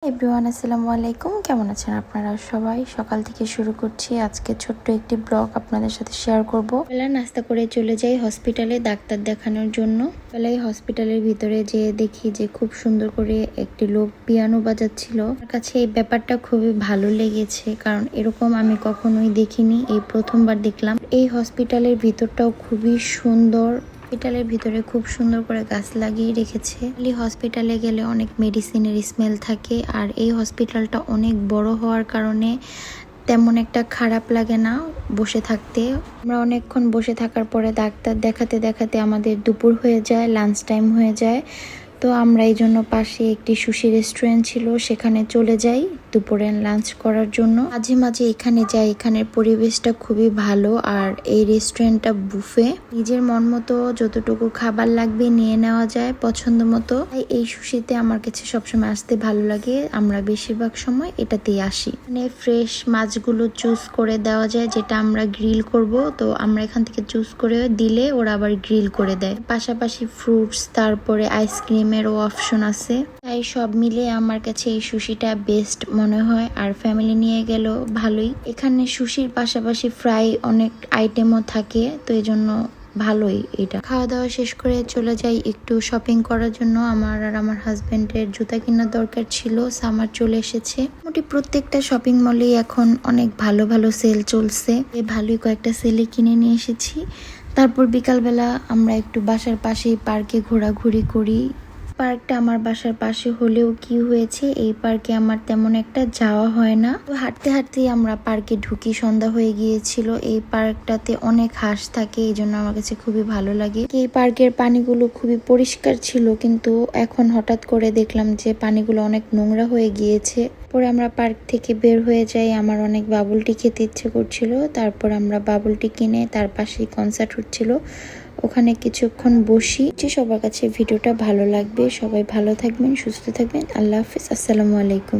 Everyone, আসসালামু আলাইকুম। কেমন আছেন আপনারা সবাই? সকাল থেকে শুরু করছি আজকে ছোট্ট একটি ব্লগ আপনাদের সাথে শেয়ার করব। বেলা নাস্তা করে চলে যাই হসপিটালে ডাক্তার দেখানোর জন্য। বেলায় হসপিটালের ভিতরে যে দেখি যে খুব সুন্দর করে একটি লোক পিয়ানো বাজাচ্ছিল। আমার কাছে এই ব্যাপারটা খুবই ভালো লেগেছে, কারণ এরকম আমি কখনোই দেখিনি, এই প্রথমবার দেখলাম। এই হসপিটালের ভিতরটাও খুবই সুন্দর। হসপিটালের ভিতরে খুব সুন্দর করে গাছ লাগিয়ে রেখেছে। হসপিটালে গেলে অনেক মেডিসিনের স্মেল থাকে, আর এই হসপিটালটা অনেক বড় হওয়ার কারণে তেমন একটা খারাপ লাগে না বসে থাকতে। আমরা অনেকক্ষণ বসে থাকার পরে ডাক্তার দেখাতে দেখাতে আমাদের দুপুর হয়ে যায়, লাঞ্চ টাইম হয়ে যায়। তো আমরা এই জন্য পাশে একটি সুশি রেস্টুরেন্ট ছিল, সেখানে চলে যাই দুপুরের লাঞ্চ করার জন্য। মাঝে মাঝে এখানে যাই, এখানের পরিবেশটা খুবই ভালো। আর এই রেস্টুরেন্টটা বুফে, নিজের মন মতো যতটুকু খাবার লাগবে নিয়ে নেওয়া যায় পছন্দ মতো। তাই এই সুশিতে আমার কাছে সবসময় আসতে ভালো লাগে। আমরা বেশিরভাগ সময় এটাতেই আসি। মানে ফ্রেশ মাছগুলো চুজ করে দেওয়া যায়, যেটা আমরা গ্রিল করব। তো আমরা এখান থেকে চুজ করে দিলে ওরা আবার গ্রিল করে দেয়। পাশাপাশি ফ্রুটস, তারপরে আইসক্রিমেরও অপশন আছে। তাই সব মিলে আমার কাছে এই সুশিটা বেস্ট মনে হয়। আর ফ্যামিলি নিয়ে গেলেও ভালোই। এখানে সুশির পাশাপাশি ফ্রাই অনেক আইটেমও থাকে, তো এই জন্য ভালোই। এটা খাওয়া দাওয়া শেষ করে চলে যাই একটু শপিং করার জন্য। আমার আর আমার হাজবেন্ডের জুতা কেনার দরকার ছিল, সামার চলে এসেছে। মোটামুটি প্রত্যেকটা শপিং মলেই এখন অনেক ভালো ভালো সেল চলছে। ভালোই কয়েকটা সেলে কিনে নিয়ে এসেছি। তারপর বিকালবেলা আমরা একটু বাসার পাশেই পার্কে ঘোরাঘুরি করি। পার্কটা আমার বাসার পাশে হলেও কি হয়েছে, এই পার্কে আমার তেমন একটা যাওয়া হয় না। তো হাঁটতে হাঁটতেই আমরা পার্কে ঢুকি, সন্ধ্যা হয়ে গিয়েছিল। এই পার্কটাতে অনেক হাঁস থাকে, এই জন্য আমার কাছে খুবই ভালো লাগে। এই পার্কের পানিগুলো খুবই পরিষ্কার ছিল, কিন্তু এখন হঠাৎ করে দেখলাম যে পানিগুলো অনেক নোংরা হয়ে গিয়েছে। পরে আমরা পার্ক থেকে বের হয়ে যাই। আমার অনেক বাবুল টি খেতে ইচ্ছে করছিল, তারপর আমরা বাবুল টি কিনে, তার পাশেই কনসার্ট হচ্ছিল, ওখানে কিছুক্ষণ বসি। সবার কাছে ভিডিওটা ভালো লাগবে। সবাই ভালো থাকবেন, সুস্থ থাকবেন। আল্লাহ হাফিজ, আসসালামু আলাইকুম।